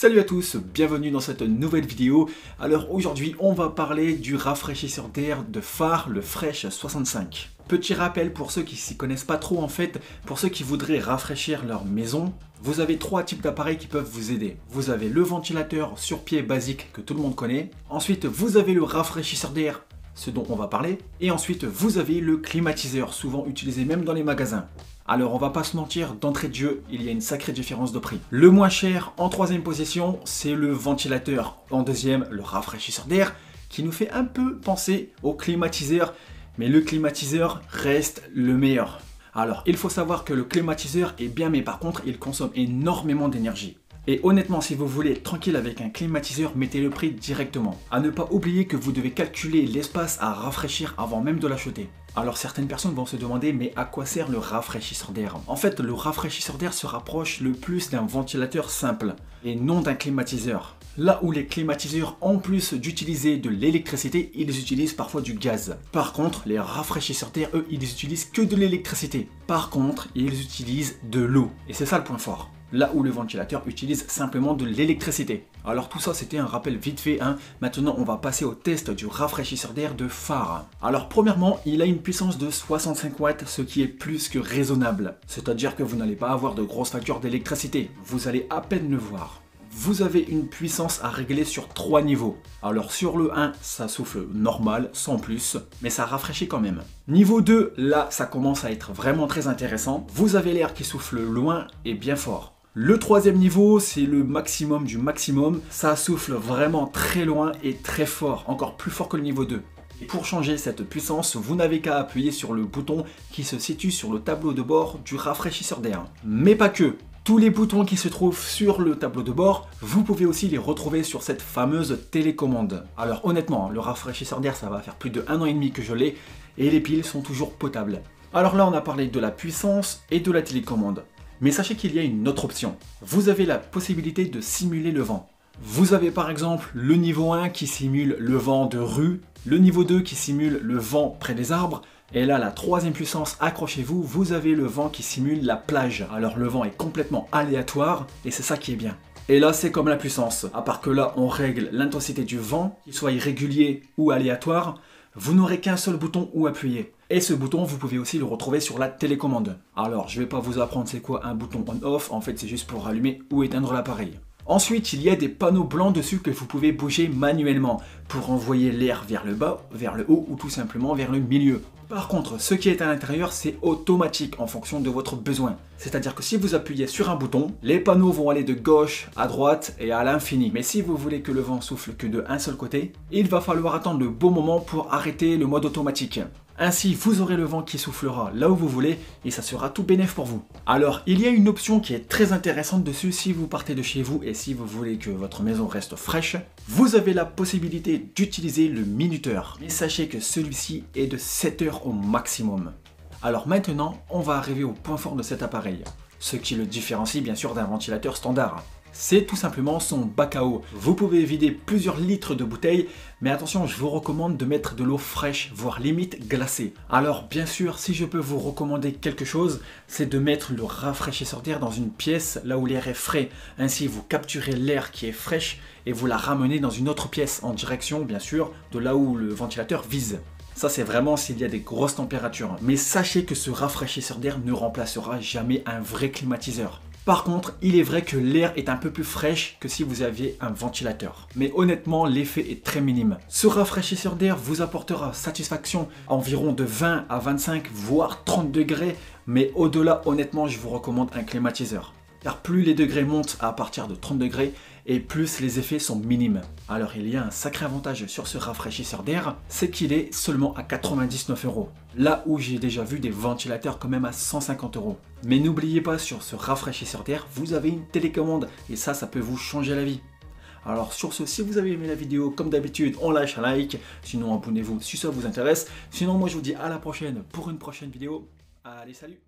Salut à tous, bienvenue dans cette nouvelle vidéo. Alors aujourd'hui on va parler du rafraîchisseur d'air de phare, le Fresh 65. Petit rappel pour ceux qui s'y connaissent pas trop en fait, pour ceux qui voudraient rafraîchir leur maison, vous avez trois types d'appareils qui peuvent vous aider. Vous avez le ventilateur sur pied basique que tout le monde connaît. Ensuite vous avez le rafraîchisseur d'air, ce dont on va parler. Et ensuite vous avez le climatiseur, souvent utilisé même dans les magasins. Alors on va pas se mentir, d'entrée de jeu, il y a une sacrée différence de prix. Le moins cher en troisième position, c'est le ventilateur. En deuxième, le rafraîchisseur d'air, qui nous fait un peu penser au climatiseur, mais le climatiseur reste le meilleur. Alors il faut savoir que le climatiseur est bien, mais par contre il consomme énormément d'énergie. Et honnêtement, si vous voulez être tranquille avec un climatiseur, mettez le prix directement. À ne pas oublier que vous devez calculer l'espace à rafraîchir avant même de l'acheter. Alors certaines personnes vont se demander, mais à quoi sert le rafraîchisseur d'air? En fait, le rafraîchisseur d'air se rapproche le plus d'un ventilateur simple et non d'un climatiseur. Là où les climatiseurs, en plus d'utiliser de l'électricité, ils utilisent parfois du gaz. Par contre, les rafraîchisseurs d'air, eux, ils utilisent que de l'électricité. Par contre, ils utilisent de l'eau. Et c'est ça le point fort. Là où le ventilateur utilise simplement de l'électricité. Alors tout ça c'était un rappel vite fait. Maintenant on va passer au test du rafraîchisseur d'air de phare. Alors premièrement, il a une puissance de 65 watts, ce qui est plus que raisonnable. C'est-à-dire que vous n'allez pas avoir de grosses factures d'électricité. Vous allez à peine le voir. Vous avez une puissance à régler sur 3 niveaux. Alors sur le 1, ça souffle normal, sans plus, mais ça rafraîchit quand même. Niveau 2, là ça commence à être vraiment très intéressant. Vous avez l'air qui souffle loin et bien fort. Le troisième niveau, c'est le maximum du maximum. Ça souffle vraiment très loin et très fort, encore plus fort que le niveau 2. Et pour changer cette puissance, vous n'avez qu'à appuyer sur le bouton qui se situe sur le tableau de bord du rafraîchisseur d'air. Mais pas que. Tous les boutons qui se trouvent sur le tableau de bord, vous pouvez aussi les retrouver sur cette fameuse télécommande. Alors honnêtement, le rafraîchisseur d'air, ça va faire plus de 1 an et demi que je l'ai et les piles sont toujours potables. Alors là, on a parlé de la puissance et de la télécommande. Mais sachez qu'il y a une autre option. Vous avez la possibilité de simuler le vent. Vous avez par exemple le niveau 1 qui simule le vent de rue, le niveau 2 qui simule le vent près des arbres, et là la troisième puissance, accrochez-vous, vous avez le vent qui simule la plage. Alors le vent est complètement aléatoire et c'est ça qui est bien. Et là c'est comme la puissance, à part que là on règle l'intensité du vent, qu'il soit irrégulier ou aléatoire, vous n'aurez qu'un seul bouton où appuyer. Et ce bouton, vous pouvez aussi le retrouver sur la télécommande. Alors, je ne vais pas vous apprendre c'est quoi un bouton on-off, en fait c'est juste pour allumer ou éteindre l'appareil. Ensuite, il y a des panneaux blancs dessus que vous pouvez bouger manuellement pour envoyer l'air vers le bas, vers le haut ou tout simplement vers le milieu. Par contre, ce qui est à l'intérieur, c'est automatique en fonction de votre besoin. C'est-à-dire que si vous appuyez sur un bouton, les panneaux vont aller de gauche à droite et à l'infini. Mais si vous voulez que le vent souffle que de un seul côté, il va falloir attendre le bon moment pour arrêter le mode automatique. Ainsi, vous aurez le vent qui soufflera là où vous voulez et ça sera tout bénef pour vous. Alors, il y a une option qui est très intéressante dessus si vous partez de chez vous et si vous voulez que votre maison reste fraîche. Vous avez la possibilité d'utiliser le minuteur. Mais sachez que celui-ci est de 7 heures au maximum. Alors maintenant, on va arriver au point fort de cet appareil. Ce qui le différencie bien sûr d'un ventilateur standard. C'est tout simplement son bac à eau. Vous pouvez vider plusieurs litres de bouteille, mais attention, je vous recommande de mettre de l'eau fraîche, voire limite glacée. Alors bien sûr, si je peux vous recommander quelque chose, c'est de mettre le rafraîchisseur d'air dans une pièce là où l'air est frais. Ainsi, vous capturez l'air qui est fraîche et vous la ramenez dans une autre pièce, en direction bien sûr de là où le ventilateur vise. Ça c'est vraiment s'il y a des grosses températures. Mais sachez que ce rafraîchisseur d'air ne remplacera jamais un vrai climatiseur. Par contre, il est vrai que l'air est un peu plus fraîche que si vous aviez un ventilateur. Mais honnêtement, l'effet est très minime. Ce rafraîchisseur d'air vous apportera satisfaction à environ de 20 à 25 voire 30 degrés. Mais au-delà, honnêtement, je vous recommande un climatiseur. Car plus les degrés montent à partir de 30 degrés et plus les effets sont minimes. Alors il y a un sacré avantage sur ce rafraîchisseur d'air, c'est qu'il est seulement à 99 €. Là où j'ai déjà vu des ventilateurs quand même à 150 €. Mais n'oubliez pas, sur ce rafraîchisseur d'air, vous avez une télécommande et ça peut vous changer la vie. Alors sur ce, si vous avez aimé la vidéo, comme d'habitude, on lâche un like. Sinon abonnez-vous si ça vous intéresse. Sinon moi je vous dis à la prochaine pour une prochaine vidéo. Allez, salut!